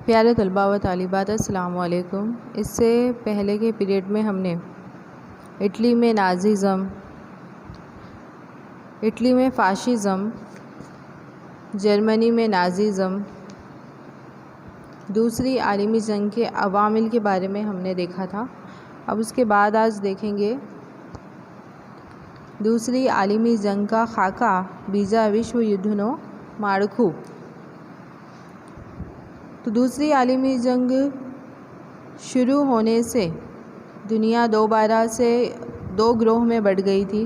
پیارے طلباء و طالبات السلام علیکم۔ اس سے پہلے کے پیریڈ میں ہم نے اٹلی میں نازیزم، اٹلی میں فاشزم، جرمنی میں نازیزم، دوسری عالمی جنگ کے عوامل کے بارے میں ہم نے دیکھا تھا۔ اب اس کے بعد آج دیکھیں گے دوسری عالمی جنگ کا خاکہ بیجا وشو یدھنو ماڑکھو۔ تو دوسری عالمی جنگ شروع ہونے سے دنیا دوبارہ سے دو گروہ میں بٹ گئی تھی۔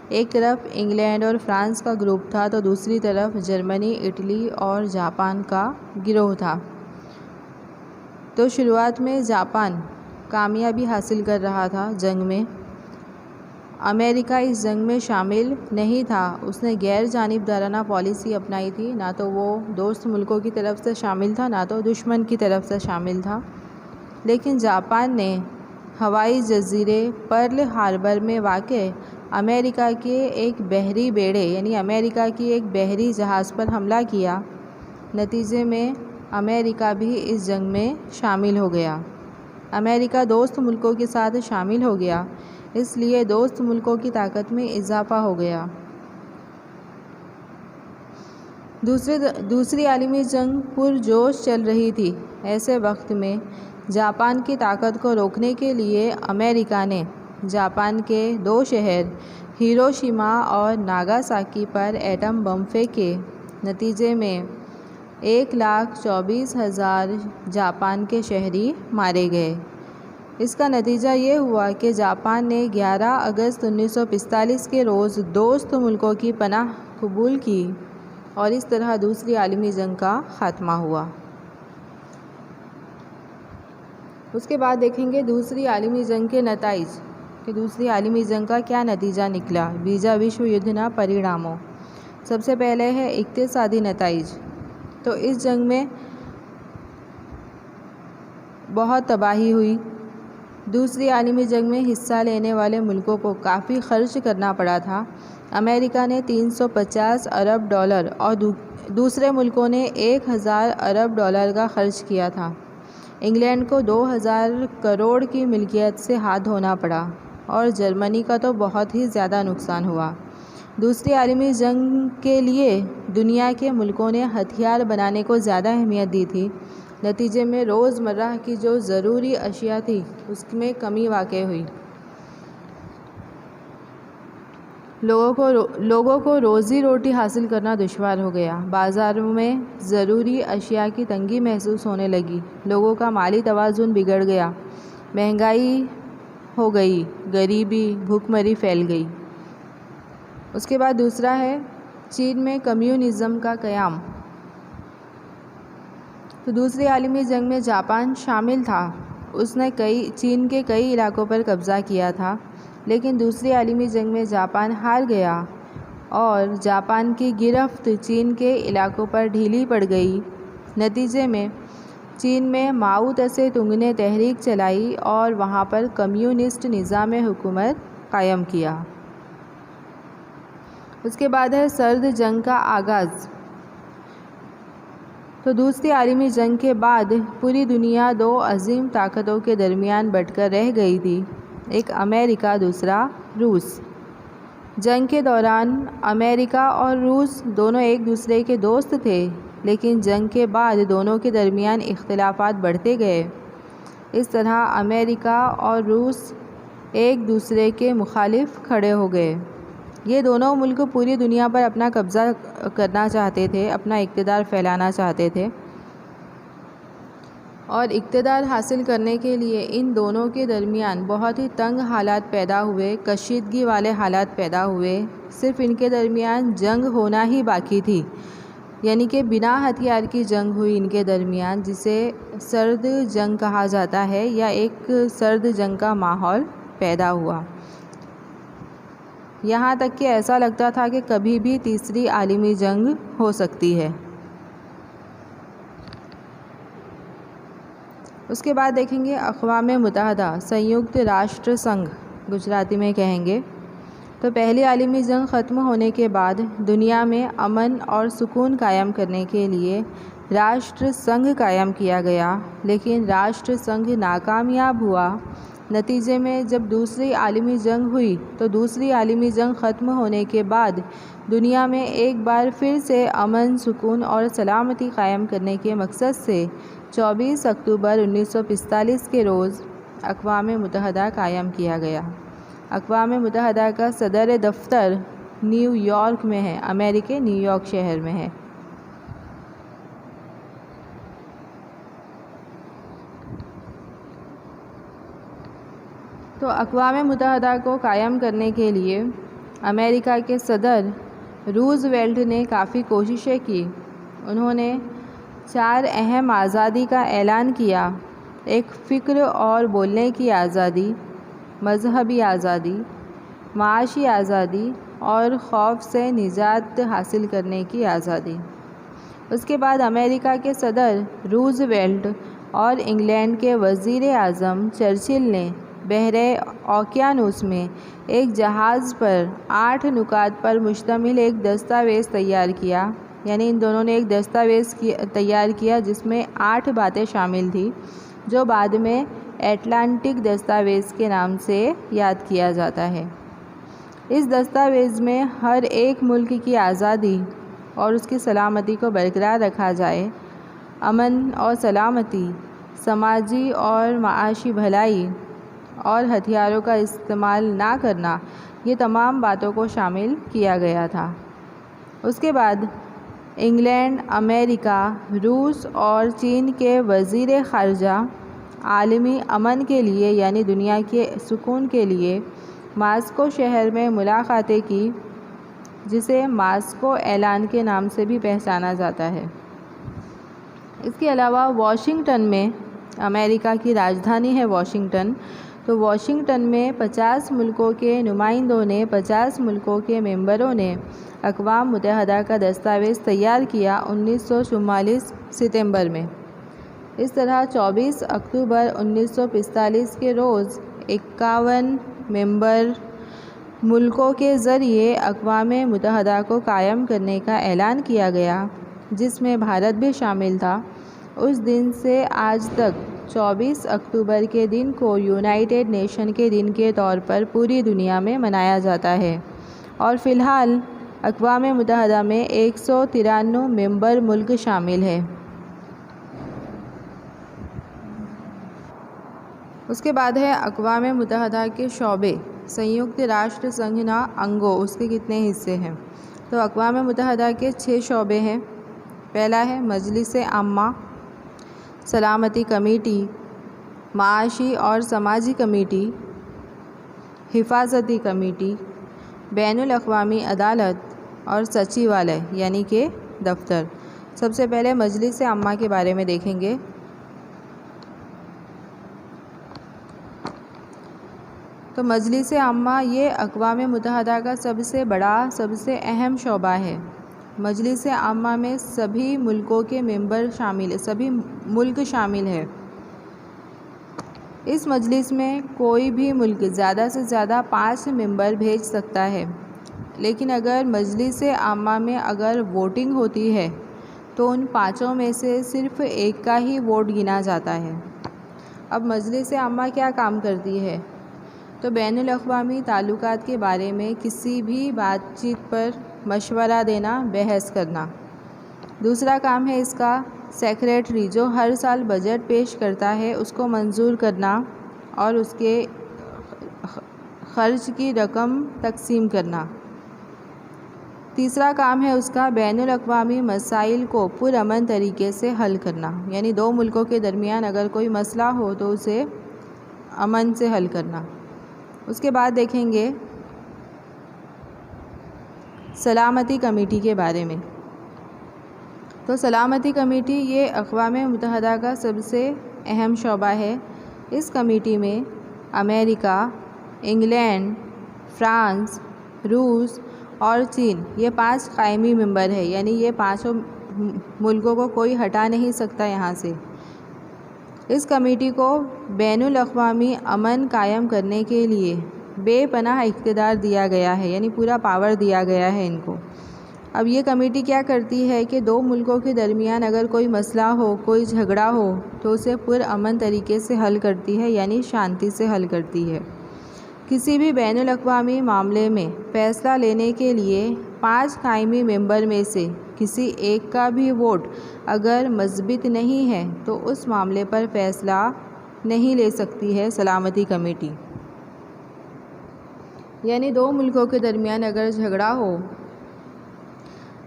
ایک طرف انگلینڈ اور فرانس کا گروپ تھا تو دوسری طرف جرمنی، اٹلی اور جاپان کا گروہ تھا۔ تو شروعات میں جاپان کامیابی حاصل کر رہا تھا جنگ میں۔ امریکہ اس جنگ میں شامل نہیں تھا، اس نے غیر جانبدارانہ پالیسی اپنائی تھی، نہ تو وہ دوست ملکوں کی طرف سے شامل تھا نہ تو دشمن کی طرف سے شامل تھا۔ لیکن جاپان نے ہوائی جزیرے پرل ہاربر میں واقع امریکہ کے ایک بحری بیڑے یعنی امریکہ کی ایک بحری جہاز پر حملہ کیا۔ نتیجے میں امریکہ بھی اس جنگ میں شامل ہو گیا۔ امریکہ دوست ملکوں کے ساتھ شامل ہو گیا، اس لیے دوست ملکوں کی طاقت میں اضافہ ہو گیا۔ دوسری عالمی جنگ پرجوش چل رہی تھی۔ ایسے وقت میں جاپان کی طاقت کو روکنے کے لیے امریکہ نے جاپان کے دو شہر ہیروشیما اور ناگاساکی پر ایٹم بم پھینکے۔ نتیجے میں 1,24,000 جاپان کے شہری مارے گئے۔ اس کا نتیجہ یہ ہوا کہ جاپان نے 11 اگست 1945 کے روز دوست ملکوں کی پناہ قبول کی اور اس طرح دوسری عالمی جنگ کا خاتمہ ہوا۔ اس کے بعد دیکھیں گے دوسری عالمی جنگ کے نتائج کہ دوسری عالمی جنگ کا کیا نتیجہ نکلا۔ بیجا وشو یدھنا پرینامو۔ سب سے پہلے ہے اقتصادی نتائج۔ تو اس جنگ میں بہت تباہی ہوئی۔ دوسری عالمی جنگ میں حصہ لینے والے ملکوں کو کافی خرچ کرنا پڑا تھا۔ امریکہ نے $350 ارب اور دوسرے ملکوں نے $1,000 ارب کا خرچ کیا تھا۔ انگلینڈ کو 2,000 کروڑ کی ملکیت سے ہاتھ دھونا پڑا اور جرمنی کا تو بہت ہی زیادہ نقصان ہوا۔ دوسری عالمی جنگ کے لیے دنیا کے ملکوں نے ہتھیار بنانے کو زیادہ اہمیت دی تھی۔ نتیجے میں روزمرہ کی جو ضروری اشیاء تھی اس میں کمی واقع ہوئی۔ لوگوں کو روزی روٹی حاصل کرنا دشوار ہو گیا۔ بازاروں میں ضروری اشیاء کی تنگی محسوس ہونے لگی۔ لوگوں کا مالی توازن بگڑ گیا، مہنگائی ہو گئی، غریبی، بھوک مری پھیل گئی۔ اس کے بعد دوسرا ہے چین میں کمیونزم کا قیام۔ تو دوسری عالمی جنگ میں جاپان شامل تھا، اس نے چین کے کئی علاقوں پر قبضہ کیا تھا، لیکن دوسری عالمی جنگ میں جاپان ہار گیا اور جاپان کی گرفت چین کے علاقوں پر ڈھیلی پڑ گئی۔ نتیجے میں چین میں ماؤ تسے تونگ نے تحریک چلائی اور وہاں پر کمیونسٹ نظام حکومت قائم کیا۔ اس کے بعد ہے سرد جنگ کا آغاز۔ تو دوسری عالمی جنگ کے بعد پوری دنیا دو عظیم طاقتوں کے درمیان بٹ کر رہ گئی تھی، ایک امریکہ، دوسرا روس۔ جنگ کے دوران امریکہ اور روس دونوں ایک دوسرے کے دوست تھے، لیکن جنگ کے بعد دونوں کے درمیان اختلافات بڑھتے گئے۔ اس طرح امریکہ اور روس ایک دوسرے کے مخالف کھڑے ہو گئے۔ یہ دونوں ملک پوری دنیا پر اپنا قبضہ کرنا چاہتے تھے، اپنا اقتدار پھیلانا چاہتے تھے، اور اقتدار حاصل کرنے کے لیے ان دونوں کے درمیان بہت ہی تنگ حالات پیدا ہوئے، کشیدگی والے حالات پیدا ہوئے۔ صرف ان کے درمیان جنگ ہونا ہی باقی تھی، یعنی کہ بنا ہتھیار کی جنگ ہوئی ان کے درمیان، جسے سرد جنگ کہا جاتا ہے، یا ایک سرد جنگ کا ماحول پیدا ہوا۔ یہاں تک کہ ایسا لگتا تھا کہ کبھی بھی تیسری عالمی جنگ ہو سکتی ہے۔ اس کے بعد دیکھیں گے اقوام متحدہ، سنیکت راشٹر سنگھ گجراتی میں کہیں گے۔ تو پہلی عالمی جنگ ختم ہونے کے بعد دنیا میں امن اور سکون قائم کرنے کے لیے راشٹر سنگھ قائم کیا گیا، لیکن راشٹر سنگھ ناکامیاب ہوا۔ نتیجے میں جب دوسری عالمی جنگ ہوئی تو دوسری عالمی جنگ ختم ہونے کے بعد دنیا میں ایک بار پھر سے امن، سکون اور سلامتی قائم کرنے کے مقصد سے 24 اکتوبر 1945 کے روز اقوام متحدہ قائم کیا گیا۔ اقوام متحدہ کا صدر دفتر نیو یارک میں ہے، امریکہ نیو یارک شہر میں ہے۔ تو اقوام متحدہ کو قائم کرنے کے لیے امریکہ کے صدر روزویلٹ نے کافی کوششیں کی۔ انہوں نے 4 اہم آزادی کا اعلان کیا: ایک فکر اور بولنے کی آزادی، مذہبی آزادی، معاشی آزادی اور خوف سے نجات حاصل کرنے کی آزادی۔ اس کے بعد امریکہ کے صدر روزویلٹ اور انگلینڈ کے وزیر اعظم چرچل نے بحر اوقیانوس میں ایک جہاز پر 8 نکات پر مشتمل ایک دستاویز تیار کیا۔ یعنی ان دونوں نے ایک دستاویز تیار کیا جس میں 8 باتیں شامل تھیں، جو بعد میں اٹلانٹک دستاویز کے نام سے یاد کیا جاتا ہے۔ اس دستاویز میں ہر ایک ملک کی آزادی اور اس کی سلامتی کو برقرار رکھا جائے، امن اور سلامتی، سماجی اور معاشی بھلائی اور ہتھیاروں کا استعمال نہ کرنا، یہ تمام باتوں کو شامل کیا گیا تھا۔ اس کے بعد انگلینڈ، امریکہ، روس اور چین کے وزیر خارجہ عالمی امن کے لیے یعنی دنیا کے سکون کے لیے ماسکو شہر میں ملاقاتیں کی، جسے ماسکو اعلان کے نام سے بھی پہچانا جاتا ہے۔ اس کے علاوہ واشنگٹن میں، امریکہ کی راجدھانی ہے واشنگٹن، تو واشنگٹن میں 50 ملکوں کے نمائندوں نے، 50 ملکوں کے ممبروں نے اقوام متحدہ کا دستاویز تیار کیا 1944 ستمبر میں۔ اس طرح 24 اکتوبر 1945 کے روز 51 ممبر ملکوں کے ذریعے اقوام متحدہ کو قائم کرنے کا اعلان کیا گیا، جس میں بھارت بھی شامل تھا۔ اس دن سے آج تک 24 اکتوبر کے دن کو یونائیٹڈ نیشن کے دن کے طور پر پوری دنیا میں منایا جاتا ہے، اور فی الحال اقوام متحدہ میں 193 ممبر ملک شامل ہیں۔ اس کے بعد ہے اقوام متحدہ کے شعبے۔ سنیکت راشٹر سنگھنا انگوں، اس کے کتنے حصے ہیں؟ تو اقوام متحدہ کے 6 شعبے ہیں۔ پہلا ہے مجلس عامہ، سلامتی کمیٹی، معاشی اور سماجی کمیٹی، حفاظتی کمیٹی، بین الاقوامی عدالت اور سچیوالیہ یعنی کہ دفتر۔ سب سے پہلے مجلس عامہ کے بارے میں دیکھیں گے۔ تو مجلس عامہ یہ اقوام متحدہ کا سب سے بڑا، سب سے اہم شعبہ ہے۔ مجلس عامہ میں سبھی ملکوں کے ممبر شامل ہیں، سبھی ملک شامل ہیں۔ اس مجلس میں کوئی بھی ملک زیادہ سے زیادہ 5 ممبر بھیج سکتا ہے، لیکن اگر مجلس عامہ میں اگر ووٹنگ ہوتی ہے تو ان 5 میں سے صرف ایک کا ہی ووٹ گنا جاتا ہے۔ اب مجلس عامہ کیا کام کرتی ہے؟ تو بین الاقوامی تعلقات کے بارے میں کسی بھی بات چیت پر مشورہ دینا، بحث کرنا۔ دوسرا کام ہے اس کا سیکریٹری، جو ہر سال بجٹ پیش کرتا ہے، اس کو منظور کرنا اور اس کے خرچ کی رقم تقسیم کرنا۔ تیسرا کام ہے اس کا بین الاقوامی مسائل کو پرامن طریقے سے حل کرنا، یعنی 2 ملکوں کے درمیان اگر کوئی مسئلہ ہو تو اسے امن سے حل کرنا۔ اس کے بعد دیکھیں گے سلامتی کمیٹی کے بارے میں۔ تو سلامتی کمیٹی یہ اقوام متحدہ کا سب سے اہم شعبہ ہے۔ اس کمیٹی میں امریکہ، انگلینڈ، فرانس، روس اور چین یہ 5 قائمی ممبر ہیں، یعنی یہ 5 ملکوں کو کوئی ہٹا نہیں سکتا یہاں سے۔ اس کمیٹی کو بین الاقوامی امن قائم کرنے کے لیے بے پناہ اقتدار دیا گیا ہے، یعنی پورا پاور دیا گیا ہے ان کو۔ اب یہ کمیٹی کیا کرتی ہے کہ دو ملکوں کے درمیان اگر کوئی مسئلہ ہو، کوئی جھگڑا ہو تو اسے پرامن طریقے سے حل کرتی ہے، یعنی شانتی سے حل کرتی ہے۔ کسی بھی بین الاقوامی معاملے میں فیصلہ لینے کے لیے 5 قائمی ممبر میں سے کسی ایک کا بھی ووٹ اگر مثبت نہیں ہے تو اس معاملے پر فیصلہ نہیں لے سکتی ہے سلامتی کمیٹی۔ یعنی دو ملکوں کے درمیان اگر جھگڑا ہو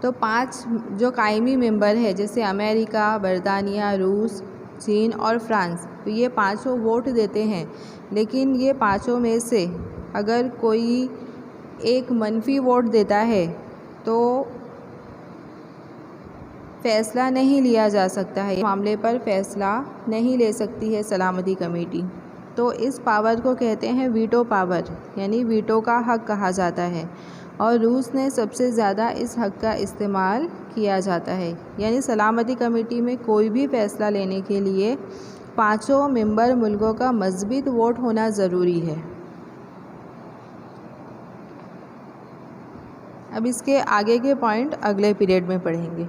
تو 5 جو قائمی ممبر ہے جیسے امریکہ، برطانیہ، روس، چین اور فرانس، تو یہ 5 ووٹ دیتے ہیں، لیکن یہ 5 میں سے اگر کوئی ایک منفی ووٹ دیتا ہے تو فیصلہ نہیں لیا جا سکتا ہے، اس معاملے پر فیصلہ نہیں لے سکتی ہے سلامتی کمیٹی۔ تو اس پاور کو کہتے ہیں ویٹو پاور، یعنی ویٹو کا حق کہا جاتا ہے، اور روس نے سب سے زیادہ اس حق کا استعمال کیا جاتا ہے۔ یعنی سلامتی کمیٹی میں کوئی بھی فیصلہ لینے کے لیے 5 ممبر ملکوں کا مثبت ووٹ ہونا ضروری ہے۔ اب اس کے آگے کے پوائنٹ اگلے پیریڈ میں پڑھیں گے۔